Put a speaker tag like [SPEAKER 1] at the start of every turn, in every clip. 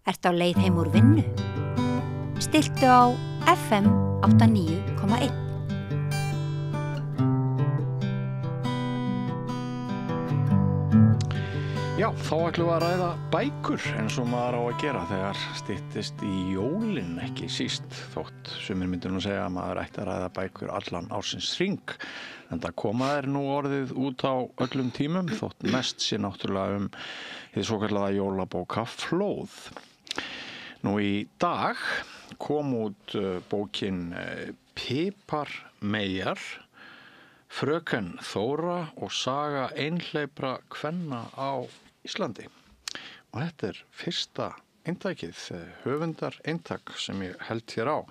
[SPEAKER 1] Ertu á leið heim úr vinnu? Stilltu á FM 89,1.
[SPEAKER 2] Já, þá ætlum við að ræða bækur eins og maður á að gera þegar styttist í jólin, ekki síst, þótt sumir myndu nú segja að maður ætti að ræða bækur allan ársins hring. En það koma þær nú orðið út á öllum tímum, þótt mest sé náttúrulega hið svokallaða jólabókaflóð. Nú í dag kom út bókin Piparmeyjar, Fröken Þóra og saga einhleypra kvenna á Íslandi. Og þetta fyrsta eintækið, höfundar eintak sem ég held hér á.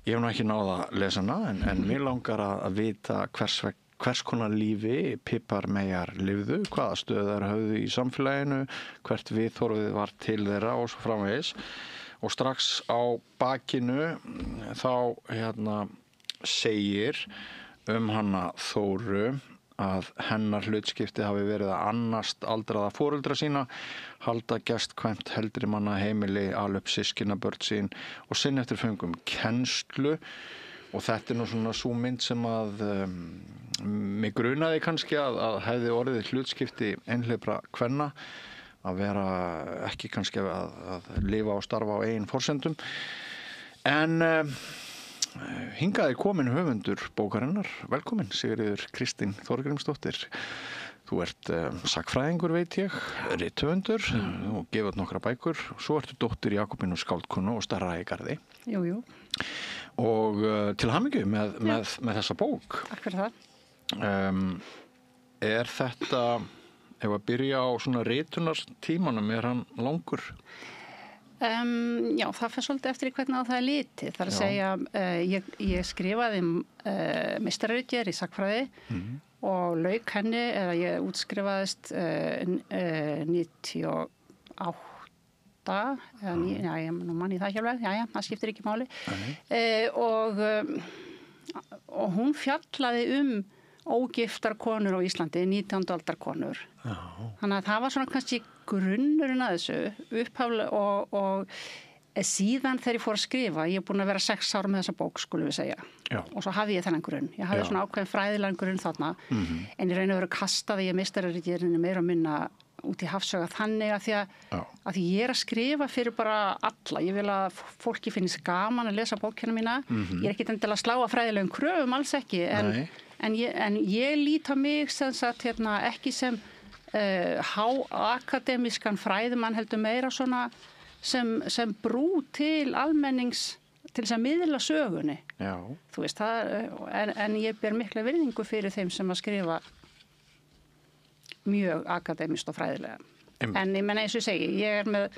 [SPEAKER 2] Ég hef nú ekki náð að lesa hana en mér langar að vita hvers konar lífi Piparmeyjar lifðu, hvaða stöð þær höfðu í samfélaginu, hvert viðhorfið var til þeirra og svo framvegis. Og strax á bakinu þá segir hana Þóru að hennar hlutskipti hafi verið að annast aldraða foreldra sína, halda gestkvæmt heldri manna heimili, ala upp systkinabörn sín og sinna eftir föngum kennslu. Og þetta nú svona sú mynd sem að mig grunaði kannski að hefði orðið hlutskipti einhleypra kvenna, að vera ekki kannski að lifa og starfa á eigin forsendum. En hingað komin höfundur bókarinnar. Velkomin, Sigríður Kristín Þorgrímsdóttir. Þú ert sagnfræðingur, veit ég, rithöfundur og gefur nokkra bækur. Svo ertu dóttir Jakobínu skáldkonu og starra í Garði.
[SPEAKER 3] Jú.
[SPEAKER 2] Og til hamingju með þessa bók.
[SPEAKER 3] Takk fyrir það.
[SPEAKER 2] Þetta, ef að byrja á svona ritunartímanum, hann langur?
[SPEAKER 3] Já, það fer svolítið eftir hvernig á það litið. Það að segja, ég skrifaði meistararitgerð í sagnfræði og lauk henni, eða ég útskrifaðist 98, ég man í það hjálplega, það skiptir ekki máli. Og hún fjallaði ógiftar konur á Íslandi, 19. aldar konur. Þannig að það var svona kannski grunnurinn að þessu upphaflega og síðan þegar ég fór að skrifa, ég búin að vera 6 ára með þessa bók, skulum við segja. Já. Og svo hafði ég þennan grunn. Ég hafði svona ákveðin fræðilegan grunn þarna, en í raun og veru kastaði ég meistararitgerðinni meira og minna út í hafsauga þannig að því ég að skrifa fyrir bara alla. Ég vil að fólki finnist gaman að lesa bókina mína. Ég ekki endilega að slá að fræðilegum kröfum, alls ekki, en ég lít á mig sem sagt ekki sem háakademískan fræðimann, heldur meira svona sem brú til almennings til þess að miðla sögunni. Já. Þú veist, en ég ber mikla virðingu fyrir þeim sem að skrifa mjög akademískt og fræðilega. En ég menna eins og ég segi, ég með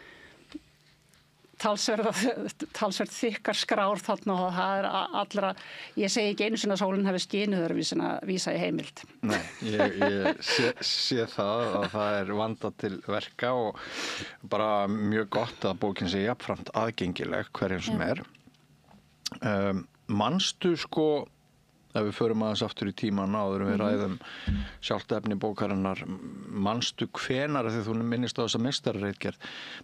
[SPEAKER 3] talsverð þykkar skrár þarna og það allra, ég segi ekki einu sinni að sólinn hafi skínuð að vísa í heimild.
[SPEAKER 2] Nei, ég sé það að það vandað til verka og bara mjög gott að bókin sé jafnframt aðgengileg hverjum sem manstu ef við förum aðeins aftur í tíman áður við ræðum sjálft efni bókarinnar, manstu hvenar, þegar þú minnist á þessa meistararitgerð,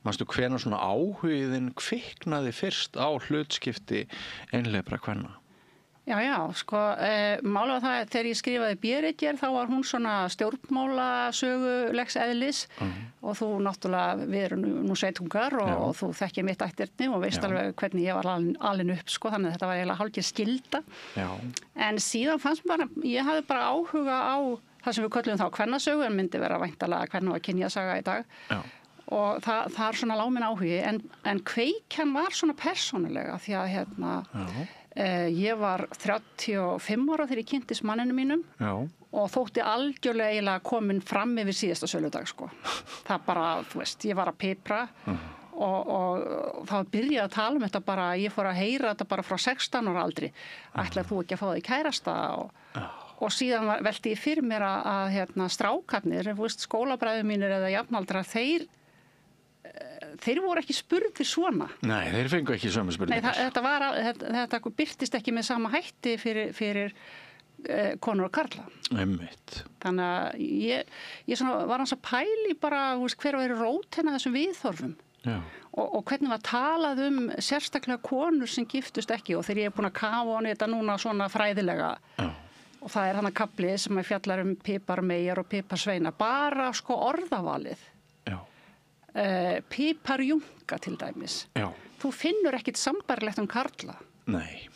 [SPEAKER 2] manstu hvenar svona áhuginn kviknaði fyrst á hlutskipti einhleypra kvenna?
[SPEAKER 3] Já, málið var það þegar ég skrifaði B-ritgerð þá var hún svona stjórnmálasögulegs eðlis og þú náttúrulega, við erum nú sveitungar og þú þekkir mitt ættirni og veist alveg hvernig ég var alin upp þannig að þetta var eiginlega hálfgerð skylda. Já. En síðan fannst ég hafði bara áhuga á það sem við köllum þá kvennasögu en myndi vera væntanlega kvenna og kynjasaga í dag. Já. Og það svona lág minn áhugi en kveikjan var svona persónulega því að ég var 35 ára þegar ég kynntist manninu mínum og þótti algjörlega eiginlega komin fram yfir síðasta söludag Það bara, þú veist, ég var að pipra og það byrjaði að tala þetta bara, ég fór að heyra þetta bara frá 16 ára aldri. Ætlar þú ekki að fá þig kærasta og síðan velti ég fyrir mér að strákarnir, skólabræður mínir eða jafnaldrar, þeir voru ekki spurðir svona.
[SPEAKER 2] Nei, þeir fengu ekki sömu spurningar.
[SPEAKER 3] Nei, þetta birtist ekki með sama hætti fyrir konur og karla.
[SPEAKER 2] Einmitt.
[SPEAKER 3] Þannig að ég var hans að pæli bara hver væri rót þessum viðhorfum.
[SPEAKER 2] Já.
[SPEAKER 3] Og hvernig var talað sérstaklega konur sem giftust ekki og þegar ég búin að kafa á þetta núna svona fræðilega
[SPEAKER 2] Já.
[SPEAKER 3] og það hann að kafli sem fjallar piparmeyjar og piparsveina, bara sko orðavalið.
[SPEAKER 2] Já.
[SPEAKER 3] Piparjunga til dæmis.
[SPEAKER 2] Já.
[SPEAKER 3] Þú finnur ekkit sambarlegt karla.
[SPEAKER 2] Nei.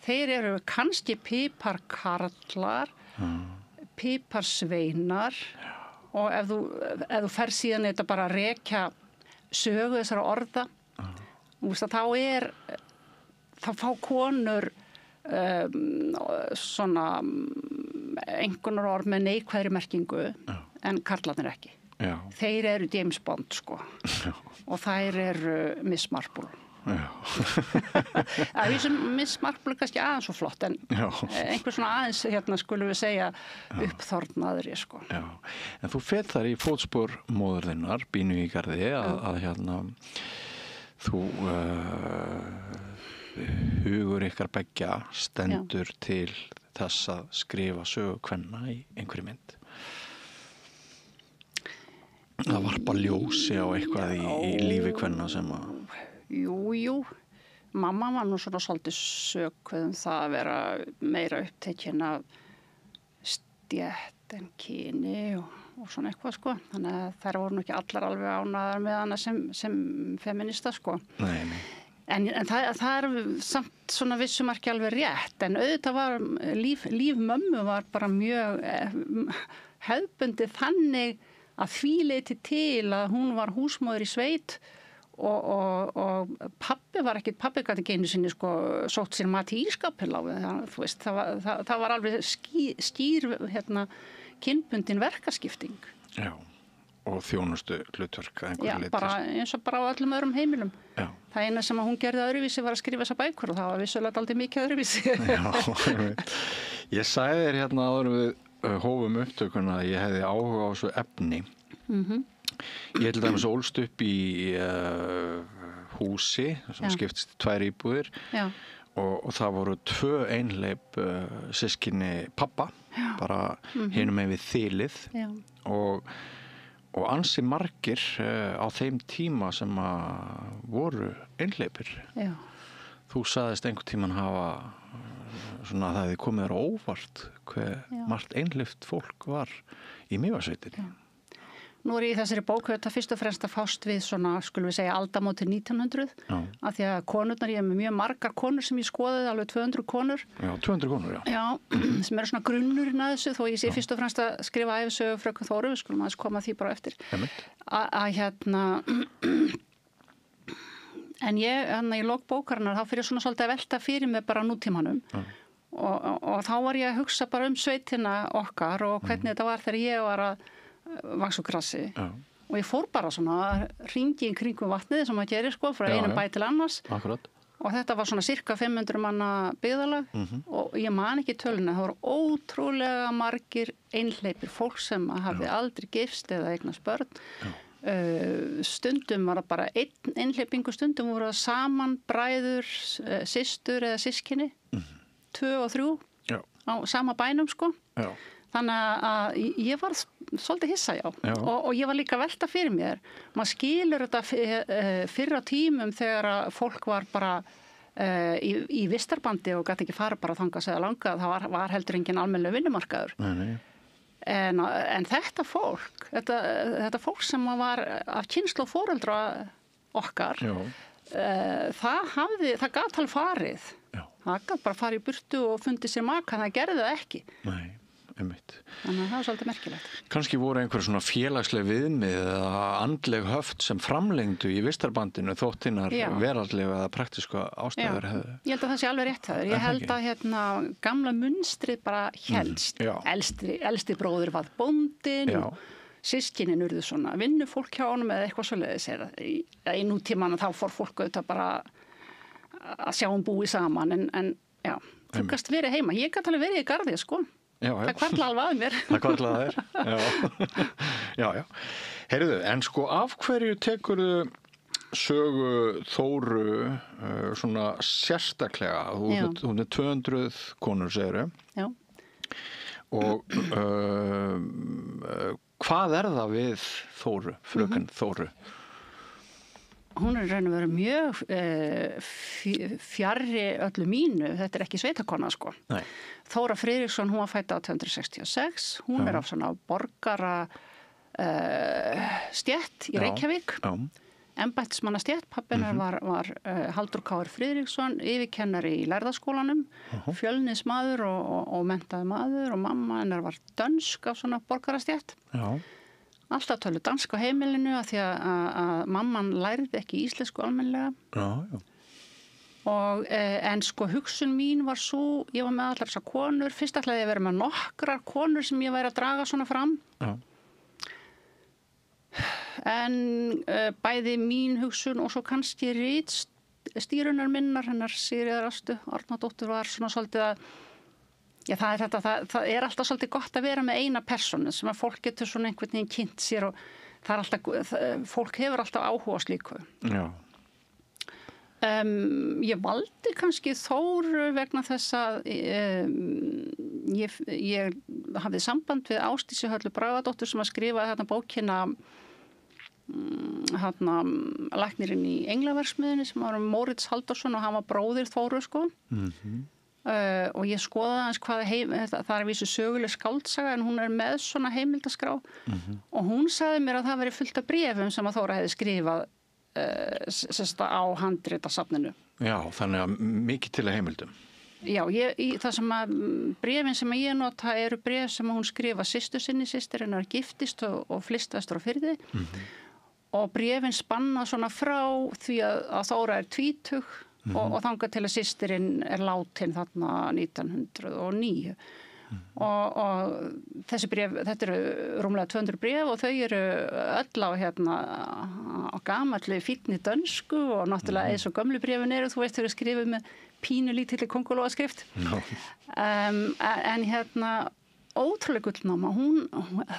[SPEAKER 3] Þeir eru kannski piparkarlar, piparsveinar og ef þú fer síðan þetta bara að rekja sögu þessara orða, þá fá konur svona einhverjar orð með neikvæðri merkingu en karlarnir ekki.
[SPEAKER 2] Já.
[SPEAKER 3] Þeir eru James Bond sko og þær eru Miss Marple. Miss Marple er kannski aðeins svo flott en einhver svona aðeins skulum við segja uppþornaðri sko.
[SPEAKER 2] Já, en þú fer þar í fótspor móður þinnar, Bínu í Garði að þú hugur ykkar beggja stendur til þess að skrifa sögu kvenna í einhverju mynd. Að varpa ljósi á eitthvað í lífi kvenna sem að
[SPEAKER 3] Jú, mamma var nú svona svolítið sökuð það að vera meira upptekin af stétt en kyni og svona eitthvað sko. Þannig að þær voru nú ekki allar alveg ánægðar með hana sem feminista sko.
[SPEAKER 2] Nei.
[SPEAKER 3] En það er samt svona vissumarki alveg rétt, en auðvitað var líf mömmu var bara mjög hefðbundið þannig að því leyti til að hún var húsmóðir í sveit og pabbi gæti ekki einu sinni sko sótt sér mat í ískapið þú veist, það var alveg skýr kynbundin verkaskipting.
[SPEAKER 2] Já, og þjónustu hlutverk að einhverju leyti.
[SPEAKER 3] Já, bara eins og bara á öllum öðrum heimilum. Já. Það eina sem hún gerði öðruvísi var að skrifa þessar bækur og það var vissulega dálítið mikið öðruvísi.
[SPEAKER 2] Já, ég sagði þér áður við hófum upptökuna að ég hefði áhuga á þessu efni. Ég til dæmis ólst upp í húsi sem skiptist í 2 íbúðir og það voru 2 einhleyp systkini pappa, bara hinum með við þilið og ansi margir á þeim tíma sem að voru einhleypir. Þú sagðist einhvern tímann hafa svona að það hefði komið þér á óvart hve margt einhleypt fólk var í Mývatnssveitinni.
[SPEAKER 3] Nú er ég í þessari bók fyrst og fremst að fást við svona, skulum við segja, aldamótin 1900 af því að konurnar, ég hef með mjög margar konur sem ég skoðaði, alveg 200 konur. Já,
[SPEAKER 2] 200 konur,
[SPEAKER 3] Já, sem eru svona grunnurinn að þessu, þó ég sé fyrst og fremst að skrifa ævisögu fröken Þóru, við skulum aðeins koma því bara eftir. En í lok bókarinnar, þá fyrir svona svolítið að velta fyrir mig bara nútímanum og þá var ég að hugsa bara sveitina okkar og hvernig þetta var þegar ég var að vaxa úr grassi og ég fór bara svona að hringi í kringum vatnið sem að gera sko frá einum bæ til annars.
[SPEAKER 2] Akkurat.
[SPEAKER 3] Og þetta var svona cirka 500 manna byggðarlag og ég man ekki töluna, það voru ótrúlega margir einhleypir fólk sem hafði aldrei gifst eða eignast börn. Stundum var það bara einn einhleypingu, stundum voru það saman bræður, systur eða sískinni, 2 og 3 á sama bænum sko. Já. Þannig að ég var svolítið hissa, og ég var líka að velta fyrir mér. Maður skilur þetta fyrr á tímum þegar fólk var bara í vistarbandi og gæti ekki fara bara þangað segja langað. Það var heldur engin almennilegur vinnumarkaður.
[SPEAKER 2] Nei.
[SPEAKER 3] En þetta fólk sem var af kynslóð foreldra okkar, það gat alveg farið. Það gat bara farið í burtu og fundið sér maka, það gerði það ekki.
[SPEAKER 2] Nei. Einmitt.
[SPEAKER 3] Þannig að það var svolítið merkilegt.
[SPEAKER 2] Kannski voru einhver svona félagsleg viðmið eða andleg höft sem framlengdu í vistarbandinu þóttinnar veraldlega eða praktísku ástæður hefðu.
[SPEAKER 3] Ég held að það sé alveg rétt það. Ég held að gamla munstrið bara helst. Elsti bróðir var bóndinn og systkinin urðu svona vinnufólk hjá honum eða eitthvað svoleiðis. Í nútímanum þá fór fólk auðvitað bara að sjá búi saman en þú gast verið heima. Ég gat alveg verið í Garði sko. Það kvartla alveg að mér.
[SPEAKER 2] Það kvartla að þér, já. Heyrðu, en sko af hverju tekurðu sögu Þóru svona sérstaklega? Hún er 200 konur, segirðu. Já. Og hvað er það við Þóru, fröken Þóru?
[SPEAKER 3] hún er raun og veru mjög fjarri öllu mínu, þetta er ekki sveitakona sko.
[SPEAKER 2] Nei.
[SPEAKER 3] Þóra Friðriksson, hún var fædd 1866, hún er af svona borgara stétt í Reykjavík.
[SPEAKER 2] Já.
[SPEAKER 3] Embættismanna stétt, pappinnar var Halldór Káur Friðriksson, yfirkennari í lærðaskólanum, fjölnismaður og menntaði maður og mamma hennar var dönsk af svona borgarastétt.
[SPEAKER 2] Já.
[SPEAKER 3] Alltaf tölu dansk á heimilinu af því að mamman lærði ekki íslensku almennilega.
[SPEAKER 2] Já.
[SPEAKER 3] Og, en sko hugsun mín var svo, ég var með allar þessar konur, fyrst ætlaði ég að vera með nokkrar konur sem ég væri að draga svona fram.
[SPEAKER 2] Já.
[SPEAKER 3] En bæði mín hugsun og svo kannski ritstýrunar minnar, hennar Sigríðar Ástu Árnadóttur var svona svolítið að, já það er alltaf svolítið gott að vera með eina persónu sem að fólk getur svona einhvern veginn kynnt sér og það er alltaf, fólk hefur alltaf áhuga slíku.
[SPEAKER 2] Já.
[SPEAKER 3] Ég valdi kannski Þóru vegna þess að ég hafði samband við Ásdísi Höllu Bragadóttur sem að skrifa þarna bókina læknirinn í Englaverksmiðjunni sem var Mórits Halldórsson og hann var bróðir Þóru sko. Og ég skoðaði hans hvað það er að vísu söguleg skáldsaga en hún er með svona heimildaskrá og hún sagði mér að það veri fullt af bréfum sem að Þóra hefði skrifað á handritasafninu.
[SPEAKER 2] Já, þannig að mikið til að heimildum.
[SPEAKER 3] Já, það sem að bréfin sem ég nota eru bréf sem hún skrifa systur sinni, systir hennar giftist og flyst vestur á Firði og bréfin spanna svona frá því að Þóra er 20 og þangað til að systirinn er látin þarna 1909 og þessi bréf, þetta eru rúmlega 200 bréf og þau eru öll á gamalli fínni dönsku og náttúrulega eins og gömlu bréfin eru, þú veist þau eru skrifuð með pínu lítilli kongulóaskrift en ótrúlega gullnáma,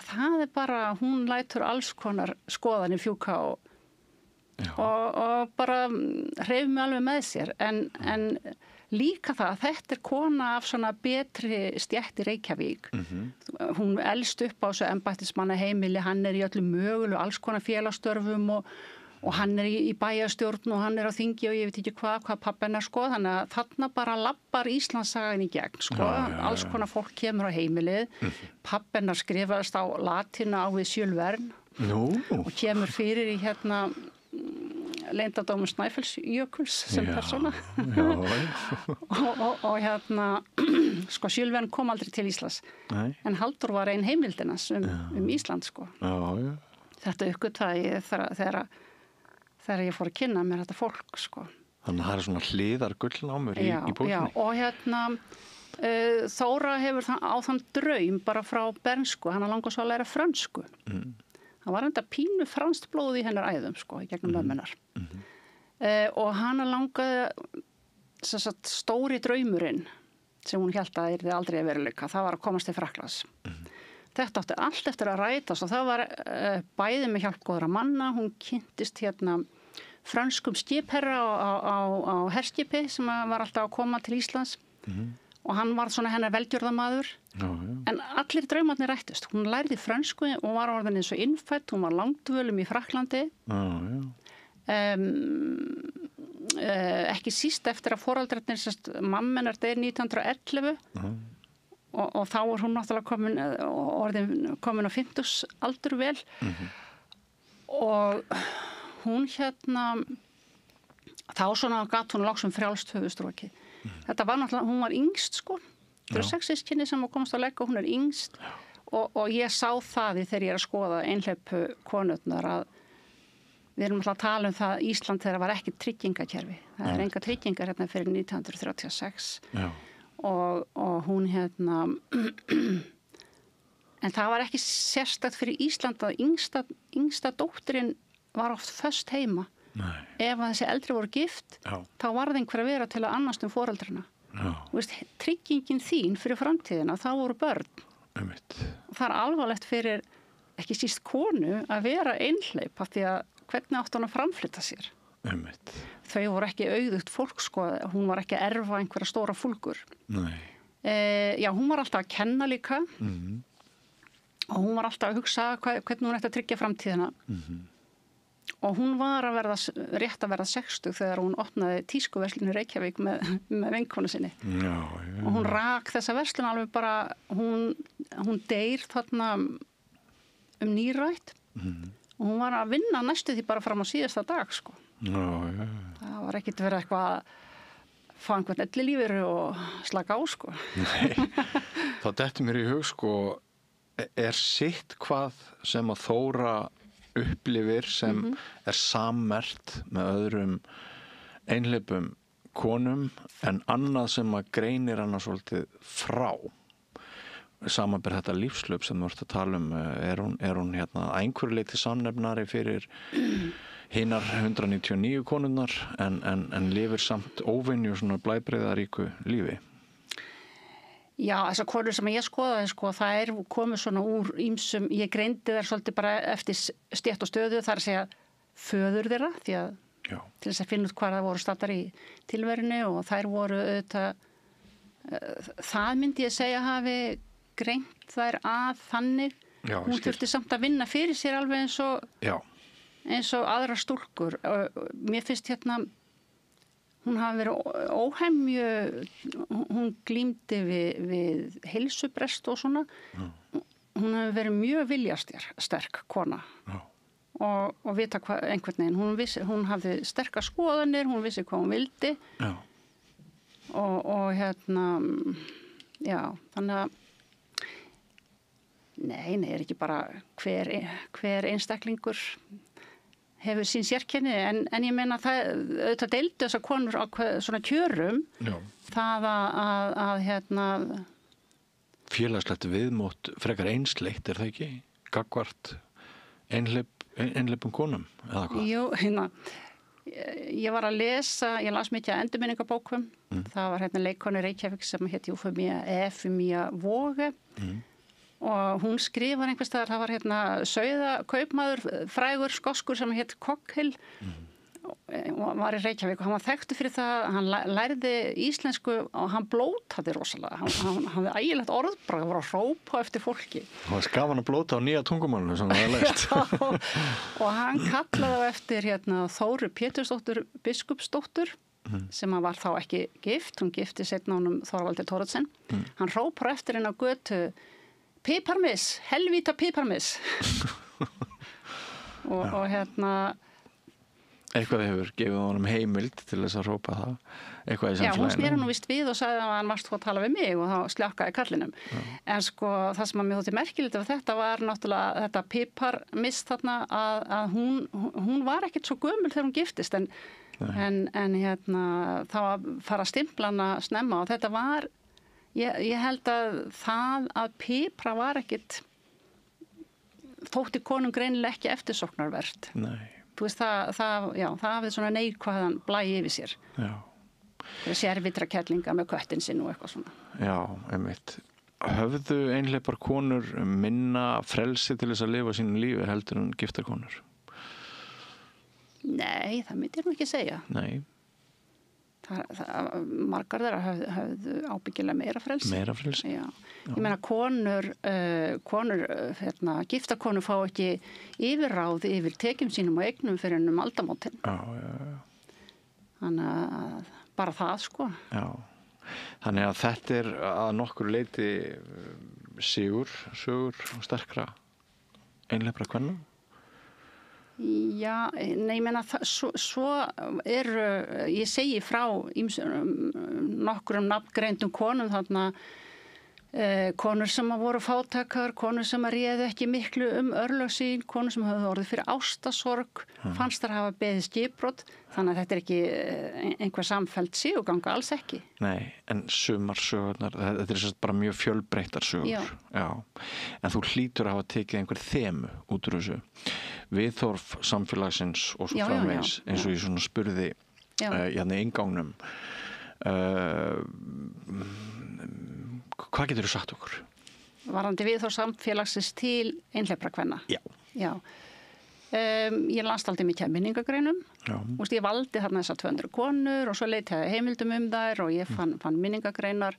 [SPEAKER 3] það er bara, hún lætur alls konar skoðanir fjúka og bara hreyfir mig alveg með sér en líka það, þetta er kona af svona betri stétt í Reykjavík hún elst upp á þessu embættismanna heimili, hann er í öllum mögulegu alls konar félagsstörfum og hann er í bæjarstjórn og hann er á þingi og ég veit ekki hvað pabbi hennar sko, þannig að þarna bara lappar Íslandssagan í gegn sko, alls konar fólk kemur á heimilið, pabbi hennar skrifaðist á latínu á við Jules Verne og kemur fyrir í leyndardómur Snæfellsjökuls sem persóna og sko Jules Verne kom aldrei til Íslands en Halldór var ein heimildinas Ísland sko þetta uppgötvaði ég þegar ég fór að kynna mér þetta fólk sko.
[SPEAKER 2] Þannig að það er svona hliðar gullnámur í bókinni. Já,
[SPEAKER 3] og Þóra hefur á þann draum bara frá bernsku, hann langar svo að læra frönsku. Hann var enda pínu franskt blóð í hennar æðum sko, í gegnum mömmunar. Og hann langaði stóri draumurinn sem hún hélt að yrði aldrei að veruleika, það var að komast til Frakklands. Þetta átti allt eftir að rætast og það var bæði með hjálp góðra manna, hún kynntist frönskum skipherra á herskipi sem var alltaf að koma til Íslands og hann var svona hennar velgjörðamaður en allir draumarnir rættust. Hún lærði frönsku og var orðin eins og innfædd, hún var langdvölum í Frakklandi ekki síst eftir að foreldrarnir mammenar deyr 1911 og þá var hún náttúrulega komin á 50 aldur vel og hún þá svona gat hún loks frjálst höfuðstrokið. Þetta var náttúrulega, hún var yngst sko, það eru 6 systkini sem komast á legg og hún er yngst og ég sá það þegar ég er að skoða einhleypu konurnar að við erum alltaf að tala um það Ísland þegar var ekki tryggingakerfi, það er enga tryggingar fyrir 1936 og hún en það var ekki sérstakt fyrir Ísland að yngsta dóttirinn var oft föst heima. Nei. Ef að þessi eldri voru gift þá var það einhver að vera til að annast foreldrana. Tryggingin þín fyrir framtíðina, þá voru börn. Það er alvarlegt fyrir ekki síst konu að vera einhleyp af því að hvernig átti hún að framflytta sér. Þau voru ekki auðugt fólk sko, hún var ekki að erfa einhverja stóra fúlgur. Já, hún var alltaf að kenna líka og hún var alltaf að hugsa hvernig hún ætti að tryggja framtíðina og hún var rétt að verða 60 þegar hún opnaði tískuverslun í Reykjavík með vinkonu sinni.
[SPEAKER 2] Já.
[SPEAKER 3] Og hún rak þessa verslun alveg bara, hún deyr þarna nýrætt og hún var að vinna næstu því bara fram á síðasta dag, sko.
[SPEAKER 2] Já.
[SPEAKER 3] Það var ekkert verið eitthvað að fá einhvern ellilífeyri og slaka á, sko.
[SPEAKER 2] Nei, þá dettur mér í hug, sko, sitt hvað sem að Þóra upplifir sem er sammerkt með öðrum einhleypum konum en annað sem að greinir hana svolítið frá. Samanber þetta lífslöp sem þú ert að tala er hún hérna að einhverju leyti samnefnari fyrir hinar 199 konunnar en lifir samt óvenju svona blæbrigðaríku lífi.
[SPEAKER 3] Já, þessar konur sem ég skoðaði, sko, það komið svona úr ýmsum, ég greindi þær svolítið bara eftir stétt og stöðu, það að segja föður þeirra, því að til þess að finna út hvað það voru staddar í tilverinu og þær voru auðvitað, það myndi ég segja hafi greint þær að þannig, hún þurfti samt að vinna fyrir sér alveg eins og aðra stúlkur. Mér finnst hérna, hún hafi verið óhemju, hún glímdi við heilsubrest og svona. Hún hafi verið mjög viljasterk kona og vita einhvern veginn. Hún hafði sterkar skoðanir, hún vissi hvað hún vildi. Og hérna, já, þannig að nei, er ekki bara hver einstaklingur hefur sín sérkenni, en ég meina það deildi þessar konur á svona kjörum. Það að hérna
[SPEAKER 2] félagslegt viðmót frekar einsleitt, það ekki? Gagnvart einhleypum konum, eða hvað?
[SPEAKER 3] Jú, hérna ég var að lesa, ég las mikið af endurminningabókum. Það var hérna leikkonu Reykjavík sem hétt Efemía Voge. Og hún skrifar einhvers staðar, það var hérna sauðakaupmaður, frægur skoskur sem hétt Cockhill og var í Reykjavík og hann var þekktur fyrir það, hann lærði íslensku og hann blótaði rosalega, hann hafði ægilegt orðbragð, var að hrópa eftir fólki.
[SPEAKER 2] Það var skafan að blóta á nýja tungumálinu sem það er lært.
[SPEAKER 3] Og hann kallaði á eftir hérna Þóru Pétursdóttur biskupsdóttur sem var þá ekki gift, hún gifti seinna honum Þorvaldi Thoroddsen. Hann hrópar eftir henni á götu piparmiss, helvíta piparmiss. og hérna
[SPEAKER 2] eitthvað hefur gefið honum heimild til þess að hrópa það, eitthvað í samfélaginu.
[SPEAKER 3] Já, hún sneri nú víst við og sagði að hann varst að tala við mig og þá sljakkaði kallinum. En sko, það sem að mér þótti merkilegt af þetta var náttúrulega þetta piparmiss þarna að hún var ekkert svo gömul þegar hún giftist en hérna þá að fara að stimpla hana snemma og þetta var ég held að það að pipra var ekkert þótti konum greinilega ekki eftirsóknarvert.
[SPEAKER 2] Nei.
[SPEAKER 3] Þú veist, það hafði svona neikvæðan blæi yfir sér.
[SPEAKER 2] Já.
[SPEAKER 3] Það er sérvitra kettlinga með köttin sinn og eitthvað svona.
[SPEAKER 2] Já, einmitt. Höfðu einhleypar konur minna frelsi til þess að lifa sínu lífi heldur en giftar konur?
[SPEAKER 3] Nei, það myndi ég nú ekki segja.
[SPEAKER 2] Nei.
[SPEAKER 3] Margar þeirra höfðu ábyggilega meira frelsi.
[SPEAKER 2] Meira frelsi?
[SPEAKER 3] Já. Ég meina konur hérna, giftakonur fá ekki yfirráð yfir tekjum sínum og eignum fyrir ennum aldamótin.
[SPEAKER 2] Já.
[SPEAKER 3] Þannig að bara það, sko.
[SPEAKER 2] Já. Þannig að þetta er að nokkur leyti sögur og sterkra einhleypra kvenna?
[SPEAKER 3] Já, nei, ég meina svo ég segi frá nokkrum nafngreindum konum þarna konur sem voru fátækar, konur sem réðu ekki miklu örlög sín, konur sem höfðu orðið fyrir ástarsorg, fannst þær hafa beðið skipbrot, þannig að þetta er ekki einhver samfelld sigurganga, alls ekki.
[SPEAKER 2] Nei, en sumar sögurnar, þetta er bara mjög fjölbreyttar sögur. Já. En þú hlýtur að hafa tekið einhver þemu út úr þessu. Viðhorf samfélagsins og svo framvegis, eins og ég svona spurði hérna í inngangnum. Hvað getur þú sagt okkur?
[SPEAKER 3] Varðandi viðhorf samfélagsins til einhleypra kvenna? Já. Ég las aldrei mikið af minningagreinum. Ég valdi þarna þessar 200 konur og svo leitaði heimildum þær og ég fann minningagreinar.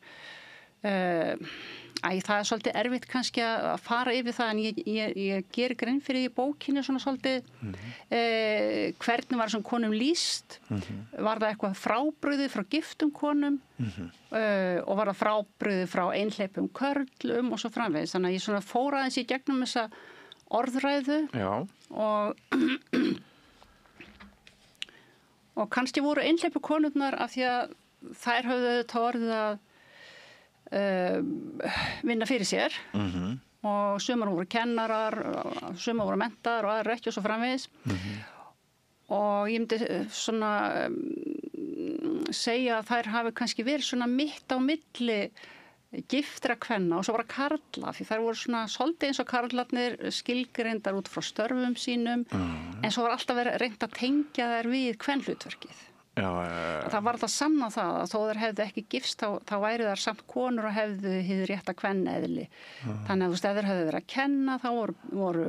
[SPEAKER 3] Það svolítið erfitt kannski að fara yfir það en ég ger grein fyrir í bókinni svona svolítið hvernig var þessum konum lýst var það eitthvað frábrugðið frá giftum konum og var það frábrugðið frá einhleypum körlum og svo framvegis þannig að ég svona fór aðeins í gegnum þessa orðræðu og kannski voru einhleypu konurnar af því að þær höfðu þetta orðið að vinna fyrir sér og sumar voru kennarar, sumar voru menntaðar og aðrar ekki og svo framvegis og ég myndi svona segja að þær hafi kannski verið svona mitt á milli giftra kvenna og svo bara karla því þær voru svona svolítið eins og karlarnir skilgreindar út frá störfum sínum en svo var alltaf verið reynt að tengja þær við kvenhlutverkið. Það var það sanna það að þó þær hefðu ekki gifst þá væri þær samt konur og hefðu hið rétta kvenneðli þannig að þú veist ef þær hefðu verið að kenna þá voru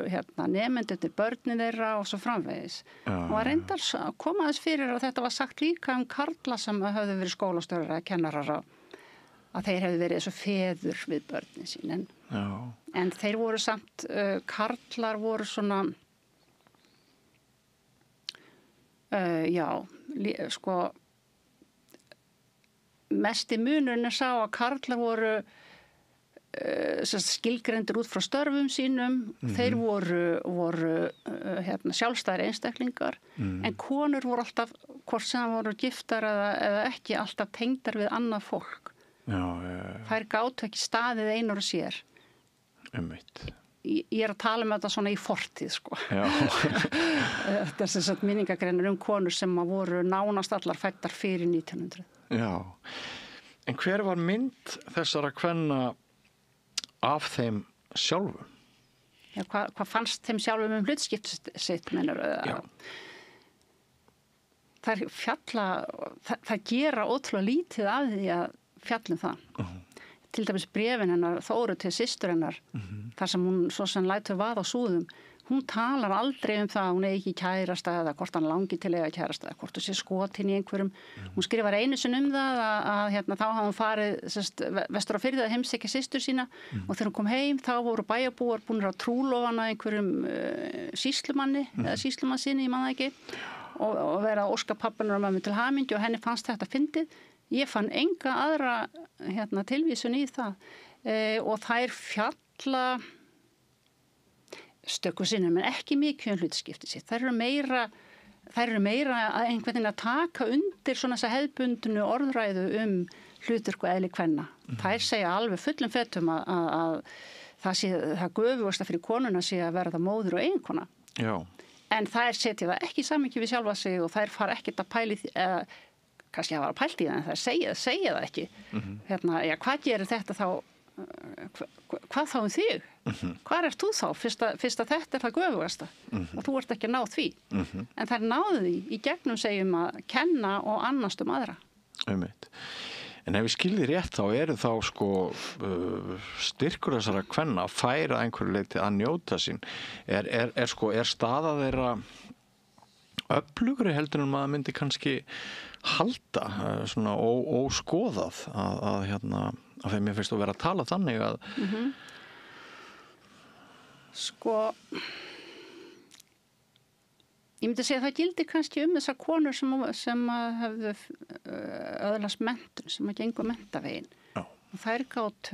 [SPEAKER 3] nemendurnir börnin þeirra og svo framvegis og að reyndar koma þess fyrir að þetta var sagt líka karla sem höfðu verið skólastjórar eða kennarar að þeir hefðu verið eins og feður við börnin sín en þeir voru samt karlar voru svona sko mesti munurinn sá að karlar voru skilgreindir út frá störfum sínum þeir voru sjálfstæðir einstaklingar en konur voru alltaf hvort sem voru giftar eða ekki alltaf tengdar við annað fólk þær gátu ekki staðið einar og sér ég að tala þetta svona í fortíð sko. Þetta sem sagt minningagreinar konur sem voru nánast allar fæddar fyrir 1900. Já,
[SPEAKER 2] en hver var mynd þessara kvenna af þeim sjálfum?
[SPEAKER 3] Hvað fannst þeim sjálfum hlutskipt sitt mennur? Það gera ótrúlega lítið af því að fjallum það. Til dæmis bréfin hennar Þóru til systur hennar þar sem hún svo sem lætur vaða á súðum hún talar aldrei það að hún ekki kærasta eða hvort hann langi til eiga kærasta eða hvort þú sé skotin í einhverjum hún skrifar einu sinni það að þá hafði hún farið vestur á firði að heimsækja systur sína og þegar hún kom heim þá voru bæjarbúar búnir að trúlofa einhverjum sýslumanni eða sýslumannssinni, ég man það ekki og vera að óska pabbanur og mömmu til hamingju og henni fannst þetta fyndið. Ég fann enga aðra tilvísun í það og þær fjalla stöku sinnum en ekki mikið hlutskipti sitt. Þær eru meira að einhvern veginn að taka undir svona þessa hefðbundnu orðræðu hlutverk og eðli kvenna. Þær segja alveg fullum fetum að það göfugasta fyrir konuna sé að verða móðir og eiginkona. En þær setja það ekki samhengi við sjálfa sig og þær fara ekkert að pæli kannski að vara pælt í það en það segja það ekki hvað gerir þetta þá hvað þá þig hvað ert þú þá fyrst að þetta það göfugasta og þú ert ekki að ná því en það náðu því í gegnum segjum að kenna og annast aðra
[SPEAKER 2] En ef við skilði rétt þá eru þá sko styrkur þessara kvenna að færa einhverju leyti að njóta sín er staða þeirra öflugri heldur en maður myndi kannski halda svona óskoðað að þeim mér finnst að vera að tala þannig að
[SPEAKER 3] Sko ég myndi segja að það gildi kannski þessar konur sem hefðu öðlast menntun sem að gengu menntavegin og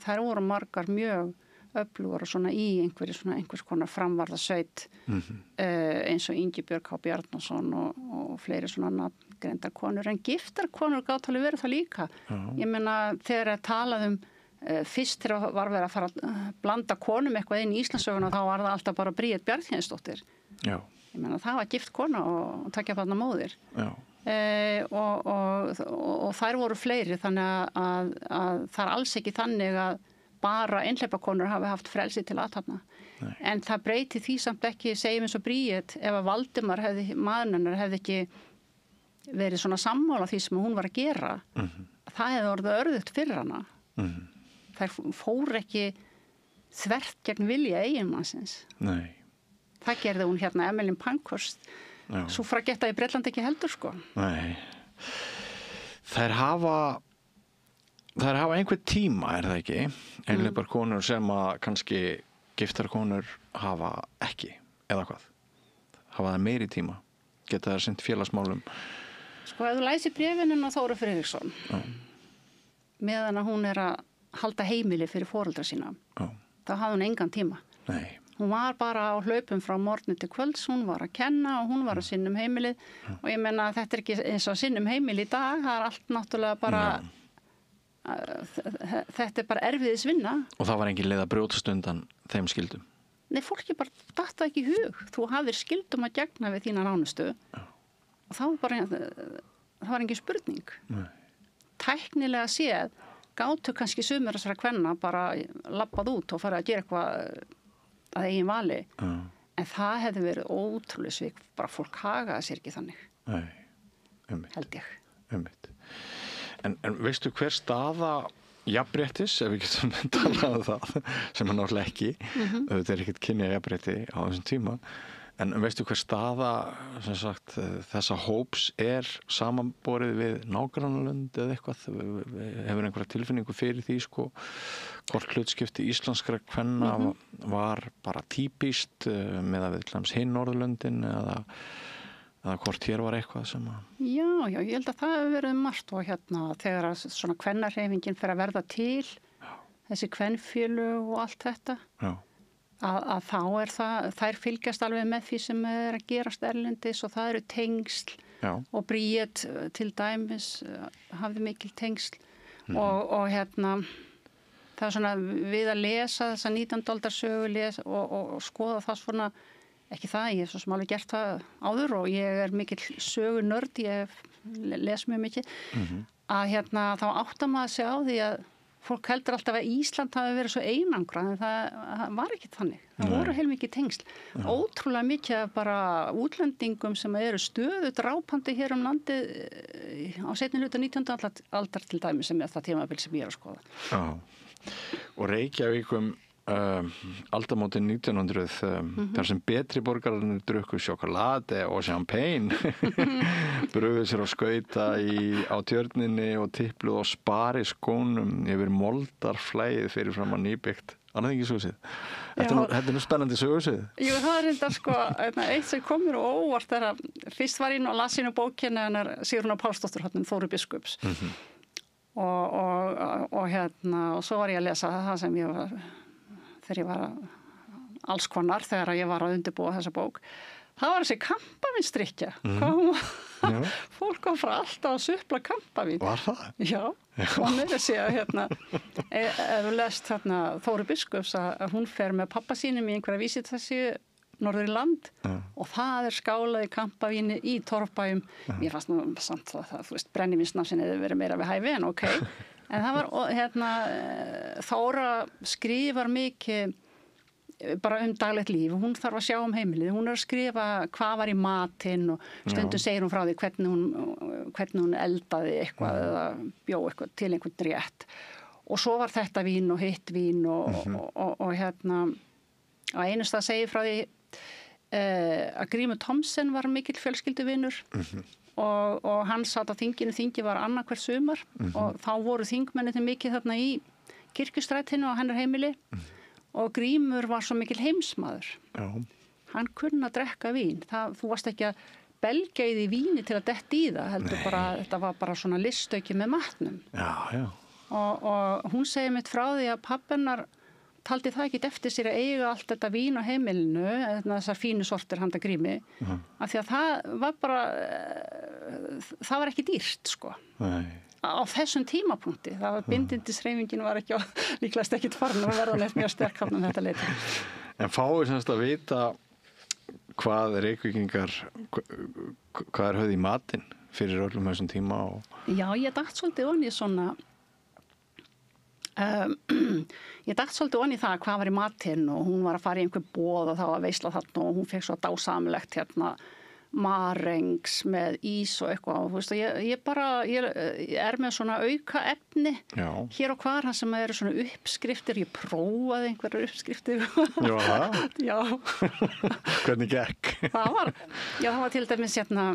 [SPEAKER 3] þær voru margar mjög öflugar og svona í einhvers konar framvarðasveit eins og Ingibjörg H. Bjarnason og fleiri svona nafngreindar konur en giftar konur gátt alveg verið það líka ég meina þegar að talað fyrst þegar var verið að fara að blanda konum eitthvað inn í Íslandssöguna þá var það alltaf bara Bríet Bjarnhéðinsdóttir ég meina það var gift kona og takja þarna móðir og þær voru fleiri þannig að það alls ekki þannig að bara einhleypakonur hafi haft frelsi til athafna. En það breyti því samt ekki, segjum eins og Bríet, ef að Valdimar maðurinn hennar hefði ekki verið svona sammála því sem hún var að gera, það hefði orðið örðugt fyrir hana. Það fór ekki þvert gegn vilja eiginmannsins.
[SPEAKER 2] Nei.
[SPEAKER 3] Það gerði hún Emmeline Pankhurst. Suffragetta í Bretlandi ekki heldur, sko.
[SPEAKER 2] Nei. Þær hafa þær hafa einhver tíma, það ekki? Einhleipar konur sem að kannski giftar konur hafa ekki, eða hvað? Hafa það meiri tíma? Geta þær sinnt félagsmálum?
[SPEAKER 3] Sko, ef þú læsir bréfinin á Þóru Friðriksson, meðan að hún að halda heimili fyrir foreldra sína, þá hafði hún engan tíma.
[SPEAKER 2] Nei.
[SPEAKER 3] Hún var bara á hlaupum frá morgni til kvölds, hún var að kenna og hún var að sinna heimilið og ég meina að þetta ekki eins og sinna heimili í dag, það allt náttúrulega bara, þetta bara erfiðis vinna.
[SPEAKER 2] Og það var engin leið að brjótast undan þeim skyldum?
[SPEAKER 3] Nei, fólki bara datta ekki í hug. Þú hafðir skyldum að gegna við þína nánustu og það var engin spurning.
[SPEAKER 2] Nei.
[SPEAKER 3] Tæknilega séð gátu kannski sumir þessara kvenna bara labbað út og farið að gera eitthvað að eigin vali, en það hefði verið ótrúlega svik, bara fólk hagaði sér ekki þannig.
[SPEAKER 2] Nei,
[SPEAKER 3] held ég.
[SPEAKER 2] En veistu hver staða jafnréttis, ef við getum talað það, sem er náttúrulega ekki, þetta ekkert kynja jafnrétti á þessum tíma, en veistu hver staða, sem sagt, þessa hóps samanborið við nágrannalönd eða eitthvað, hefur einhverja tilfinningu fyrir því, sko, hvort hlutskipti íslenskra kvenna var bara típist með að við hinn Norðurlöndin eða hvort hér var eitthvað sem að...
[SPEAKER 3] Já, ég held að það hefur verið margt og hérna þegar að svona kvennarhreyfingin fer að verða til, þessi kvennfélög og allt þetta, að þá þær fylgjast alveg með því sem að gerast erlendis og það eru tengsl og Bríet til dæmis hafði mikil tengsl og hérna það er svona við að lesa þessa 19. aldarsögu og skoða það svona, ekki það, ég hef svo sem alveg gert það áður og ég er mikill sögunörd, ég les mjög mikið, að hérna þá áttar maður sig á því að fólk heldur alltaf að Ísland hafi verið svo einangrað en það var ekki þannig. Það voru heilmikið tengsl. Ótrúlega mikið bara útlendingum sem eru stöðugt rápandi hér landið á seinni hluta 19. aldar til dæmis sem það tímabil sem ég er að skoða.
[SPEAKER 2] Já, og Reykjavík aldamótin 1900 þar sem betri borgararnir drukku sjokolade og champagne brugðu sér á skauta á tjörninni og tippluðu á spariskónum yfir moldarflæðið fyrir fram að nýbyggt annað ekki sögursið. Þetta er nú spennandi sögursið. Jú,
[SPEAKER 3] það er reyndar sko eitt sem kom mér óvart þegar fyrst var ég og las inn á bókinni hennar Sigrúnar Pálsdóttur Þóru biskups og hérna og svo var ég að lesa það sem ég var þegar ég var alls konar þegar ég var að undirbúa þessa bók. Það var þessi kampavínsdrykkja. Fólk kom frá alltaf að suppla kampavín.
[SPEAKER 2] Var það?
[SPEAKER 3] Já. Og mér sé að hérna, ef þú lest hérna Þóru biskups að hún fer með pappa sínum í einhverja vísitasíu norður í land og það skálað í kampavíni í torfbæjum. Mér fannst nú samt það, þú veist, brennivínsnafsin hefði verið meira við hæfi en ok. En það var, hérna, Þóra skrifar mikið bara daglegt líf. Hún þarf að sjá heimilið. Hún að skrifa hvað var í matinn og stundum segir hún frá því hvernig hún eldaði eitthvað eða bjó eitthvað til einhvern rétt. Og svo var þetta vín og hitt vín og hérna, á einu stað segir frá því að Grímur Thomsen var mikill fjölskylduvinur og hann satt á þinginu, þingi var annað hvert sumar og þá voru þingmennir mikið þarna í Kirkjustrætinu á hennar heimili og Grímur var svo mikill heimsmaður. Hann kunni að drekka vín. Þú varst ekki að belgja í því víni til að detta í það, heldur bara, þetta var bara svona listauki með matnum. Og hún segir mitt frá því að pabbennar taldi það ekki eftir sér að eiga allt þetta vín á heimilinu, þessar fínu sortir handa Grími, af því að það var bara, það var ekki dýrt, sko. Á þessum tímapunkti, það var bindindishreyfingin var ekki, líklegast ekkit farin að verða neitt mjög sterk hafnum þetta leyti.
[SPEAKER 2] En fáið semst að vita hvað Reykvíkingar, hvað höfð í matinn fyrir öllum þessum tíma?
[SPEAKER 3] Já, ég datt svolítið onni svona, ég datt svolítið onni það hvað var í matinn og hún var að fara í einhver boð og þá að veisla þarna og hún fekk svo dásamlegt hérna marengs með ís og eitthvað og þú veist ég er með svona auka efni hér og hvar hann sem eru svona uppskriftir, ég prófaði einhverjar uppskriftir.
[SPEAKER 2] Já, það?
[SPEAKER 3] Já.
[SPEAKER 2] Hvernig gekk?
[SPEAKER 3] Það var til dæmis hérna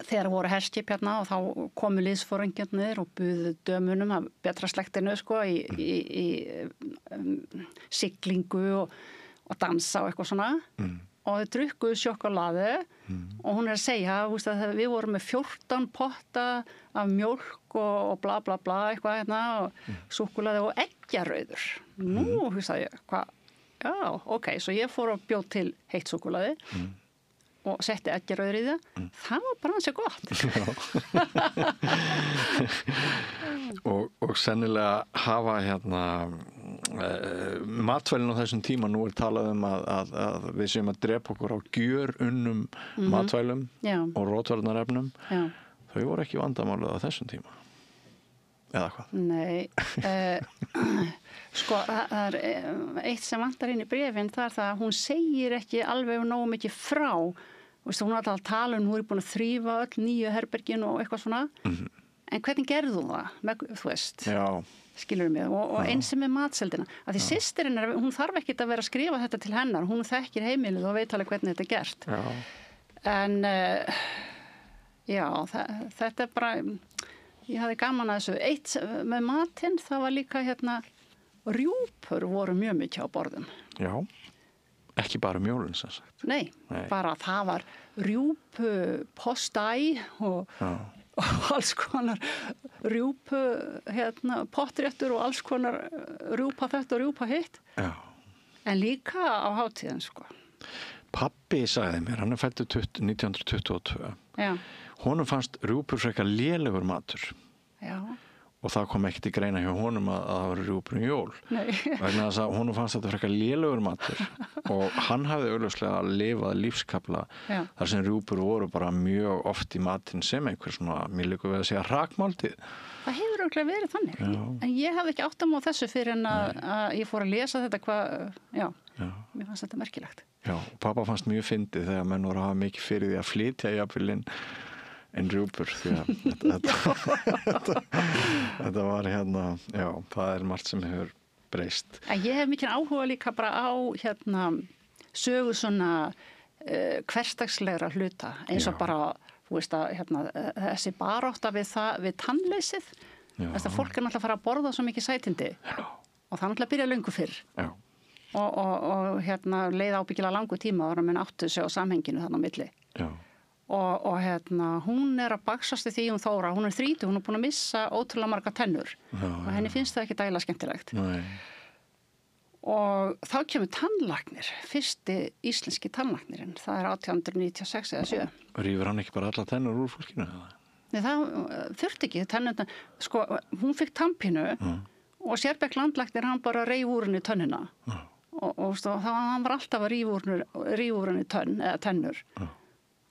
[SPEAKER 3] þegar voru herskip hérna og þá komu liðsforingjarnir og buðu dömunum af betra slektinu sko í siglingu og dansa og eitthvað svona og þau drukkuðu sjokkólaðu og hún að segja að við vorum með 14 potta af mjólk og bla bla bla eitthvað hérna og súkkulaði og eggjarauður. Nú, hugsaði ég, hvað? Já, ok, svo ég fór og bjóð til heitt súkkulaði og setti eggjarauður í það. Það var bara hansi gott.
[SPEAKER 2] og sennilega hafa hérna matvælin á þessum tíma, nú talað að við séum að drepa okkur á gjörunnum matvælum og rótvarnarefnum. Þau voru ekki vandamálið á þessum tíma. Eða hvað?
[SPEAKER 3] Nei, sko það er eitt sem vantar inn í bréfin, það er það að hún segir ekki alveg nógu mikið frá. Vistu, hún er alltaf að tala hún er búin að þrífa öll nýju herbergin og eitthvað svona. En hvernig gerðu hún það? Þú veist, skilur mig. Og eins sem með matseldina. Að því systirinn hún þarf ekkit að vera að skrifa þetta til hennar. Hún þekkir heimilið og veit alveg hvernig þetta er gert. En þetta er bara... Ég hafði gaman að þessu. Eitt með matinn, það var líka rjúpur voru mjög mikið á borðum. Já,
[SPEAKER 2] ekki bara mjólin sem sagt.
[SPEAKER 3] Nei, bara það var rjúpu postæ og alls konar rjúpu pottréttur og alls konar rjúpa þetta og rjúpa hitt. Já. En líka á hátíðin, sko.
[SPEAKER 2] Pabbi sagði mér, hann er fæddur 1922.
[SPEAKER 3] Já.
[SPEAKER 2] Honum fannst rjúpur frekar lélegur matur.
[SPEAKER 3] Já.
[SPEAKER 2] Og það kom ekki til greina hjá honum að það var rjúpur jól.
[SPEAKER 3] Nei.
[SPEAKER 2] Vegna þess að honum fannst þetta frekar lélegur matur. Og hann hafði augljóslega lifað lífskafla þar sem rjúpur voru bara mjög oft í matinn sem einhver svona, mér líka við að segja, hrakmáltíð.
[SPEAKER 3] Það hefur auðvitað verið þannig. En ég hafði ekki áttam á þessu fyrir en að ég fór að lesa þetta mér fannst þetta merkilegt.
[SPEAKER 2] Já, og pappa fannst mjög fyndið þegar menn voru að hafa mikið fyrir því að flytja jafnvel en rjúpur því að þetta var það er margt sem hefur breyst.
[SPEAKER 3] Ég hef mikið áhuga líka bara á sögu svona hversdagslegra hluta eins og bara, þú veist að þessi barátta við tannleysið. Þess að fólk er náttúrulega að fara að borða svo mikið sætindi og það náttúrulega byrja löngu fyrr. Já. Og leið ábyggilega langu tíma ára menn áttu sig á samhenginu þarna á milli. Já. Og hún er að baksast í því Þóra, hún er 30, hún er búin að missa ótrúlega marga tennur og henni finnst það ekki dæla skemmtilegt. Nei. Og þá kemur tannlæknir, fyrsti íslenski tannlæknirinn, það er 1896 eða 7.
[SPEAKER 2] Rífur hann ekki bara alla tennur úr fólkinu?
[SPEAKER 3] Nei, það þurfti ekki tennurna, sko, hún fikk tannpínu og Sérbekk landlæknir hann bara reif úr henni tönnina og hann var alltaf að rífa úr henni tennur.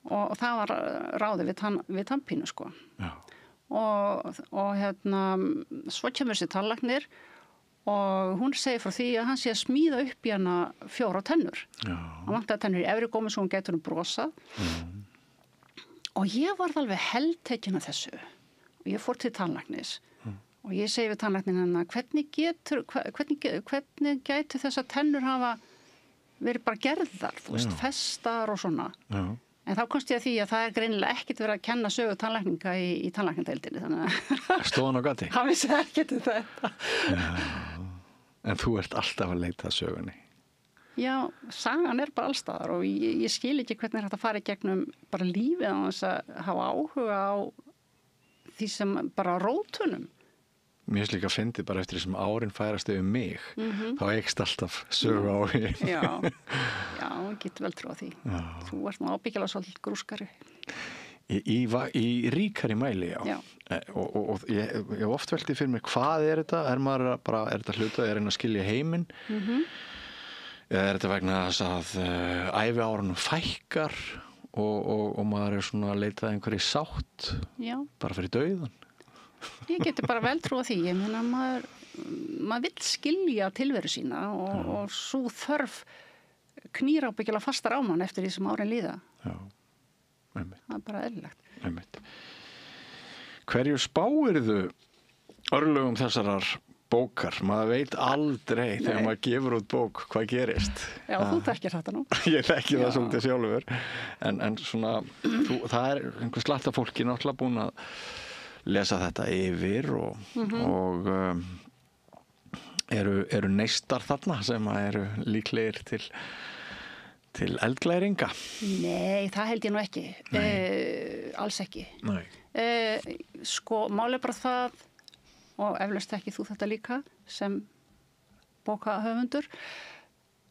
[SPEAKER 3] Og það var ráðið við tannpínu, sko. Já. Og svo kemur þessi tannlæknir og hún segir frá því að hann sé að smíða upp í hana 4 tennur. Já. Hann vantaði tennur í efri gómi svo hún getur brosað. Og ég varð alveg heltekin af þessu. Og ég fór til tannlæknis. Og ég segi við tannlæknin hennar, hvernig gætu þessar tennur hafa verið bara gerðar, þú veist, festar og svona. Já. En þá komst ég að því að það er greinilega ekkert verið að kenna sögu tannlækninga í tannlæknadeildinni.
[SPEAKER 2] Stóð hann á gati?
[SPEAKER 3] Hann vissi ekkert þetta.
[SPEAKER 2] En þú ert alltaf að leita sögunni?
[SPEAKER 3] Já, sagan er bara allstaðar og ég skil ekki hvernig þetta fari gegnum bara lífið á þess að hafa áhuga á því sem bara rótunum.
[SPEAKER 2] Mér finnst líka að fyndi bara eftir því sem árin færast yfir mig, þá eykst alltaf sögu á því. Já, getur vel trú á því. Já. Þú ert nú ábyggilega svolítið grúskari. Í ríkari mæli, já. Og ég oft velti fyrir mér, hvað er þetta? Er þetta hluta, er einn að skilja heiminn? Eða er þetta vegna þess að æviárunum fækkar og maður er svona að leita einhverju sátt, bara fyrir dauðan?
[SPEAKER 3] Ég geti bara vel trú á því. Ég meina maður vill skilja tilveru sína og svo þörf knýr ábyggilega fastar á mann eftir því sem árin líða. Já, einmitt. Það er bara eðlilegt.
[SPEAKER 2] Einmitt. Hverju spáirðu örlögum þessarar bókar, maður veit aldrei þegar maður gefur út bók hvað gerist.
[SPEAKER 3] Já, þú þekkir þetta nú.
[SPEAKER 2] Ég þekki það svolítið sjálfur, en svona, það einhver slatta fólki náttúrulega búin að lesa þetta yfir og eru neistar þarna sem eru líklegir til eldglæringa.
[SPEAKER 3] Nei, það held ég nú ekki. Alls ekki.
[SPEAKER 2] Nei.
[SPEAKER 3] Sko, málið bara það, og eflaust ekki þú þetta líka, sem bókahöfundur,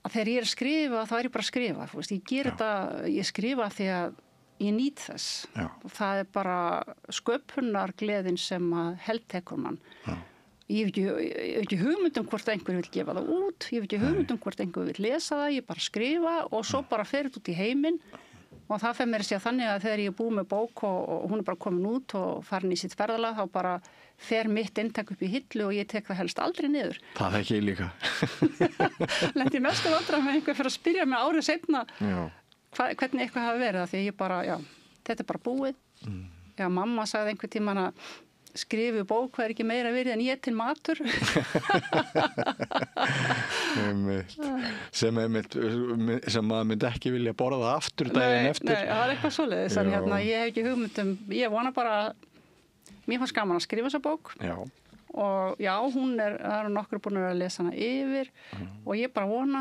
[SPEAKER 3] að þegar ég að skrifa, þá ég bara að skrifa. Þú veist, ég ger þetta, ég skrifa því að ég nýt þess.
[SPEAKER 2] Já.
[SPEAKER 3] Og það bara sköpunargleðin sem að heltekur mann. Já. Ég hef ekki hugmynd hvort einhver vil gefa það út, ég hef ekki hugmynd hvort einhver vil lesa það, ég bara skrifa og svo bara fer þetta út í heiminn og það fer mér að segja þannig að þegar ég er búið með bók og hún er bara komin út og farin í sitt ferðalag, þá bara fer mitt inntak upp í hillu og ég tek það helst aldrei niður. Það
[SPEAKER 2] þekki ég líka.
[SPEAKER 3] Lendi mestu vandræðum með einhver fyrir að spyrja mig árið seinna hvernig eitthvað hafi verið, því ég bara, þetta er bara búið. Já, mamma sagði einhver tímann að skrifu bók hvað ekki meira virði en ég til matur.
[SPEAKER 2] sem maður myndi ekki vilja borða aftur daginn eftir.
[SPEAKER 3] Nei, það eitthvað svoleiðis. Ég hef ekki hugmyndum, ég vona bara, mér fannst gaman að skrifa þessa bók. Já. Og já, það eru nokkur búin að lesa hana yfir og ég bara vona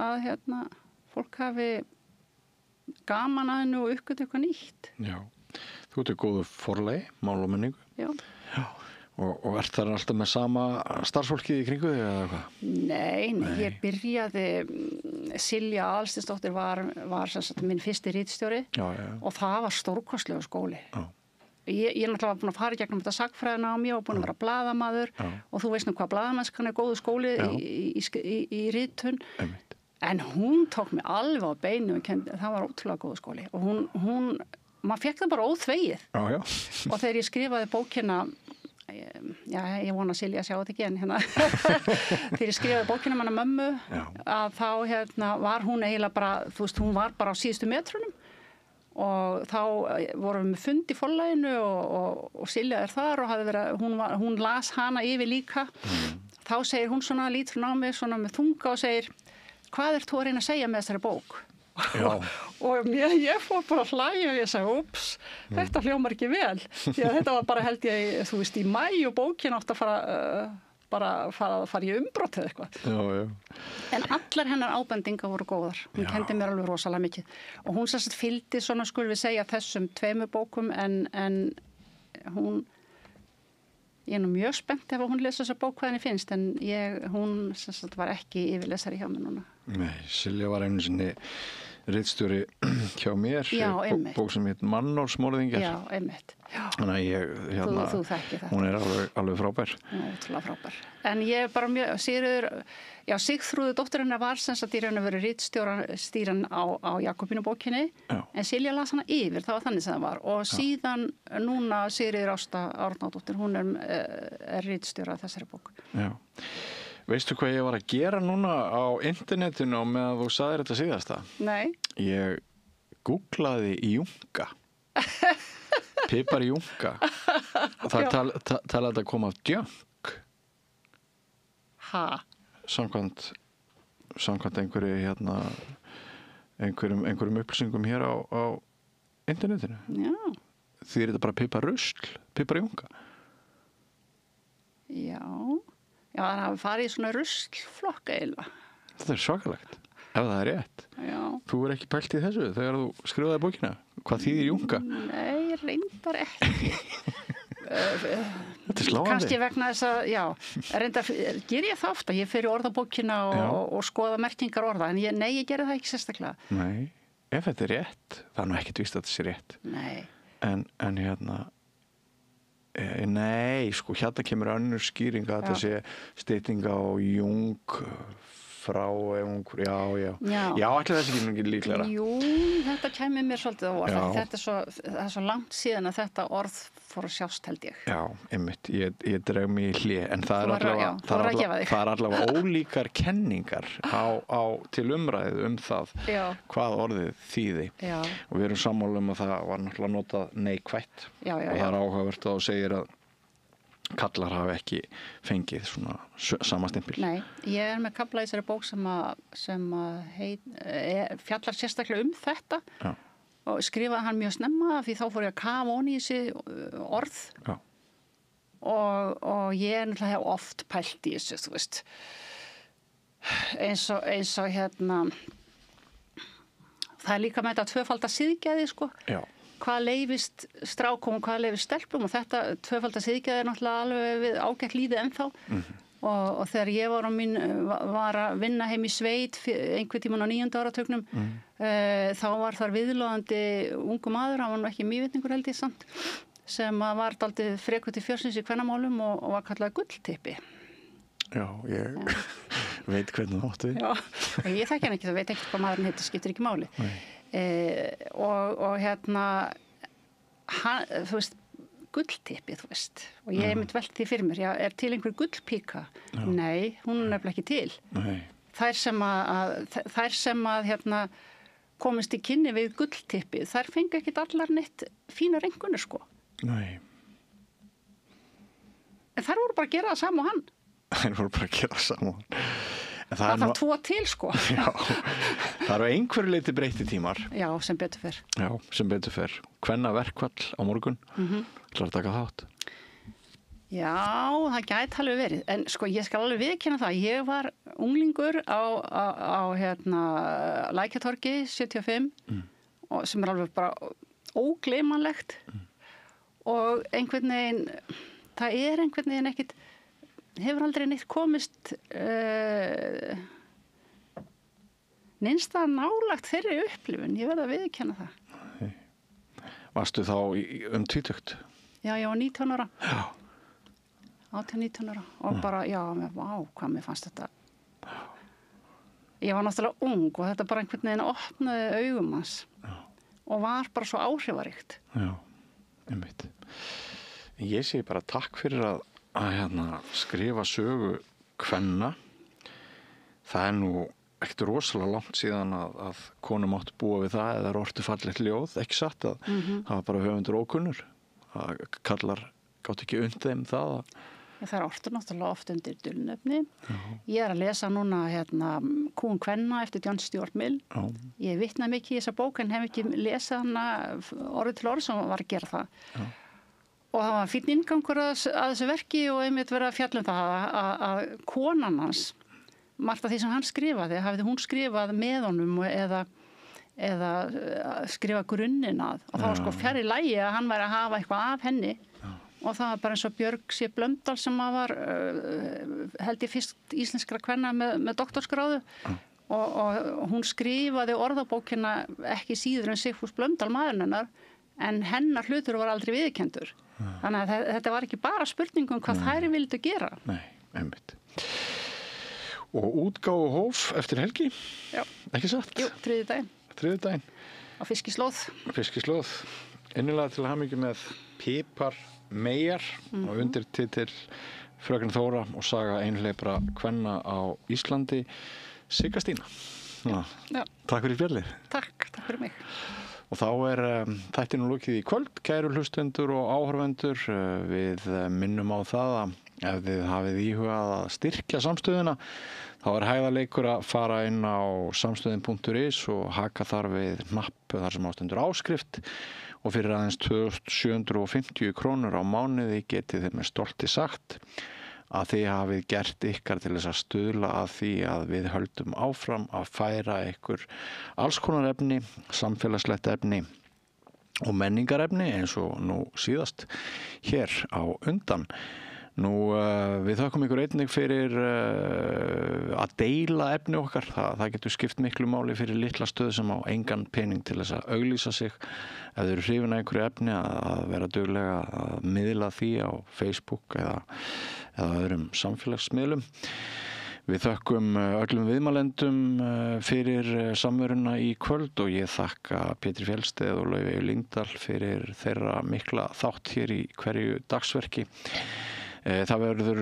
[SPEAKER 3] að fólk hafi gaman að hennu og uppgötu eitthvað nýtt. Já.
[SPEAKER 2] Þú ert góðu forlegi, mál og menningu. Já. Og ert þar alltaf með sama starfsfólkið í kringu þig eða eitthvað?
[SPEAKER 3] Nei, ég byrjaði, Silja Aðalsteinsdóttir var sem sagt minn fyrsti ritstjóri og það var stórkostlegu skóli. Já. Ég náttúrulega var búin að fara í gegnum þetta sagnfræðinámi og búin að vera blaðamaður og þú veist nú hvað blaðamennskan er góðu skóli í ritun. En hún tók mig alveg á beinu, það var ótrúlega góðu skóli og hún maður fekk það bara óþvegið. Og þegar ég skrifaði bókina, ég vona að Silja sjá þetta ekki en þegar ég skrifaði bókina með hana mömmu, að þá var hún eiginlega bara, þú veist, hún var bara á síðustu metrunum og þá vorum við með fund í forlaginu og Silja þar og hún las hana yfir líka. Þá segir hún svona, lítur hún á mig svona með þunga og segir, hvað ert þú að reyna að segja með þessari bók? Og ég fór bara að hlæja og ég sagði, ups, þetta hljómar ekki vel því að þetta var bara held ég, þú veist, í maí og bókin átt að fara í umbrot eða eitthvað. En allar hennar ábendingar voru góðar, hún kendi mér alveg rosalega mikið og hún sérst fylgdi svona, skulum við segja, þessum 2 bókum en hún ég nú mjög spennt ef hún lesa þessa bók hvað henni finnst en hún sérst var ekki yfirlesari hjá mér núna.
[SPEAKER 2] Nei, Silja var einu sinni ritstjóri hjá mér, bók sem heit Mannorðsmorðingjar.
[SPEAKER 3] Já, einmitt.
[SPEAKER 2] Þannig að
[SPEAKER 3] þú þekkir þetta.
[SPEAKER 2] Hún er alveg frábær.
[SPEAKER 3] Ótrúlega frábær. En ég bara mjög, Sigþrúður dótturinnar var sem sagt í raun og veru ritstýran á Jakobínubókinni, en Silja las hana yfir, það var þannig sem það var. Og síðan núna Sigríður Ásta Árnadóttir, hún er ritstjóra þessari bók. Já.
[SPEAKER 2] Veistu hvað ég var að gera núna á internetinu og meðan þú sagðir þetta síðasta?
[SPEAKER 3] Nei.
[SPEAKER 2] Ég googlaði Junga. Pipar Junga. Og það talaði að koma af junk.
[SPEAKER 3] Ha?
[SPEAKER 2] Samkvæmt einhverju einhverjum upplýsingum hér á internetinu. Já. Því er þetta bara piparusl, Pipar Junga.
[SPEAKER 3] Já. Já, það hafi farið í svona ruslflokk eiginlega.
[SPEAKER 2] Þetta er svakalegt, ef það er rétt. Já. Þú er ekki pælt í þessu þegar þú skrifaði bókina. Hvað þýðir Junga?
[SPEAKER 3] Nei, reyndar ekki.
[SPEAKER 2] Þetta er sláandi.
[SPEAKER 3] Kannski vegna þess að, reyndar, ger ég það ofta. Ég fer í orðabókina og skoða merkingar orða, en ég gerði það ekki sérstaklega.
[SPEAKER 2] Nei, ef þetta er rétt, það er nú ekkert víst að þetta sé rétt. Nei. En nei, sko, hérna kemur önnur skýring að þetta sé stytting á Jung frá já, ætli þessi ekki líklega.
[SPEAKER 3] Jú, þetta kemur mér svolítið á orð. Það er svo langt síðan að þetta orð fór að sjást, held ég.
[SPEAKER 2] Já, einmitt, ég dreg mig í hlé, en það er allavega ólíkar kenningar til umræðu það hvað orðið þýði. Já. Og við erum sammála að það var náttúrulega notað neikvætt. Já. Og það er áhugavert að þú segir kallar hafa ekki fengið svona sama stimpil.
[SPEAKER 3] Nei, ég með kafla í þessari bók sem fjallar sérstaklega þetta
[SPEAKER 2] Já.
[SPEAKER 3] og skrifaði hann mjög snemma því þá fór ég að kafa onni í þessi orð
[SPEAKER 2] Já.
[SPEAKER 3] og ég náttúrulega hef oft pælt í þessu, þú veist, eins og það líka með þetta tvöfalda siðgæði, sko. Já. Hvað leifist strákum og hvað leifist stelpum og þetta tvöfalda siðgæði náttúrulega alveg við ágætt líði ennþá og þegar ég var að vinna heim í sveit einhvern tímann á 9. áratugnum þá var þar viðloðandi ungu maður, hann var nú ekki mývitningur held ég samt, sem var daldið frekut í fjörsins í kvennamálum og var kallað gulltippi.
[SPEAKER 2] Já, ég veit hvernig það áttu við. Já,
[SPEAKER 3] og ég þekki hann ekki, það veit ekki hvað maðurinn heitir, skiptir ekki máli. Og hann, þú veist, gulltippi, þú veist, og ég mynd velt því fyrir mér, já, til einhver gullpíka? Nei, hún nefnilega ekki til. Nei. Þær sem að komist í kynni við gulltippi, þær fengi ekkit allar neitt fínar einhvernir, sko. Nei. En þær voru bara að gera það sama og hann.
[SPEAKER 2] Þær voru bara að gera það sama og hann.
[SPEAKER 3] Það þarf tvo til, sko.
[SPEAKER 2] Já, það eru einhverju leiti breytti tímar.
[SPEAKER 3] Já, sem betur fer.
[SPEAKER 2] Já, sem betur fer. Kvennaverkfall á morgun. Ætlar að taka þátt?
[SPEAKER 3] Já, það gæti alveg verið. En sko, ég skal alveg viðurkenna það. Ég var unglingur á Lækjartorgi 75 og sem alveg bara ógleymanlegt og einhvern veginn, það einhvern veginn ekkit hefur aldrei neitt komist neinsta nálagt þeirri upplifun, ég verð að viðurkenna það.
[SPEAKER 2] Varstu þá tvítugt?
[SPEAKER 3] Já, ég var 19 ára. Já. 18-19 ára og bara, já, hvað mér fannst þetta. Ég var náttúrulega ung og þetta bara einhvern veginn opnaði augum hans og var bara svo áhrifaríkt.
[SPEAKER 2] Já, einmitt. Ég segi bara takk fyrir að skrifa sögu kvenna. Það nú ekkert rosalega langt síðan að konur máttu búa við það eða ortu fallegt ljóð, ekki satt að það var bara höfundur ókunnur. Það kallar gátt ekki undir þeim það.
[SPEAKER 3] Það ortu náttúrulega oft undir dulnefni. Ég að lesa núna Kún kvenna eftir John Stuart Mill. Ég vitnaði mikið í þessa bók en hef ekki lesað hana orðið til orð sem var að gera það. Já. Og það var fínn inngangur að þessu verki og einmitt verið að fjalla það að konan hans, margt af því sem hann skrifaði, hafði hún skrifað með honum eða skrifa grunninn að. Og það var sko fjarri lagi að hann væri að hafa eitthvað af henni. Og það var bara eins og Björg C. Blöndal sem var, held ég fyrst íslenskra kvenna með doktorsgráðu. Og hún skrifaði orðabókina ekki síður en Sigfús Blöndal maðurinn hennar, en hennar hlutur var aldrei viðurkenndur. Þannig að þetta var ekki bara spurningum hvað þær vildu gera.
[SPEAKER 2] Nei, einmitt. Og útgáfu hóf eftir helgi?
[SPEAKER 3] Já.
[SPEAKER 2] Ekki satt?
[SPEAKER 3] Jú, þriðjudaginn.
[SPEAKER 2] Þriðjudaginn.
[SPEAKER 3] Á Fiskislóð.
[SPEAKER 2] Fiskislóð. Innilega til hamingju með Pipar Meyjar og undirtitil Fröken Þóra og saga einhleypra kvenna á Íslandi. Sigga Stína. Já. Takk fyrir spjallið.
[SPEAKER 3] Takk fyrir mig.
[SPEAKER 2] Og þá þættinu lokið í kvöld, kæru hlustendur og áhorfendur. Við minnum á það að ef þið hafið íhugað að styrkja samstöðuna, þá hægðarleikur að fara inn á samstöðin.is og haka þar við hnapp þar sem ástendur áskrift og fyrir aðeins 2.750 krónur á mánuði getið þið með stolti sagt að þið hafið gert ykkar til þess að stuðla að því að við höldum áfram að færa ykkur alls konar efni, samfélagslegt efni og menningarefni eins og nú síðast hér á undan. Nú, við þökkum ykkur einnig fyrir að deila efni okkar. Það getur skipt miklu máli fyrir litla stöð sem á engan pening til þess að auglýsa sig. Ef þau eru hrifin af einhverju efni að vera duglega að miðla því á Facebook eða öðrum samfélagsmiðlum. Við þökkum öllum viðmælendum fyrir samveruna í kvöld og ég þakka Pétri Fjellsteð og Laufey Lyngdal fyrir þeirra mikla þátt hér í hverju dagsverki. Það verður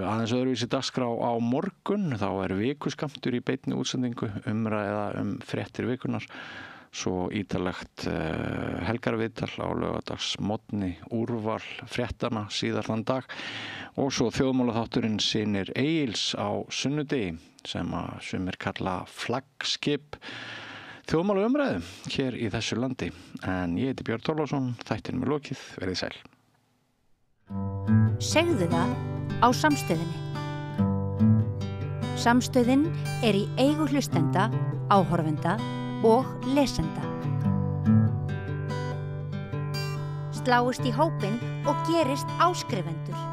[SPEAKER 2] aðeins öðruvísi dagskrá á morgun, þá vikuskammtur í beinni útsendingu umræða fréttir vikunar. svo ítalegt helgarviðtal á laugardagsmorgni, úrval fréttana síðar þann dag og svo þjóðmálaþátturinn Synir Egils á sunnudegi sem að sumir kalla flaggskip þjóðmála umræðu hér í þessu landi. En ég heiti Björn Þorláksson, þættinum er lokið, verið sæl.
[SPEAKER 1] Segðu það á Samstöðinni. Samstöðin er í eigu hlustenda, áhorfenda og lesenda. Sláist í hópinn og gerist áskrifendur.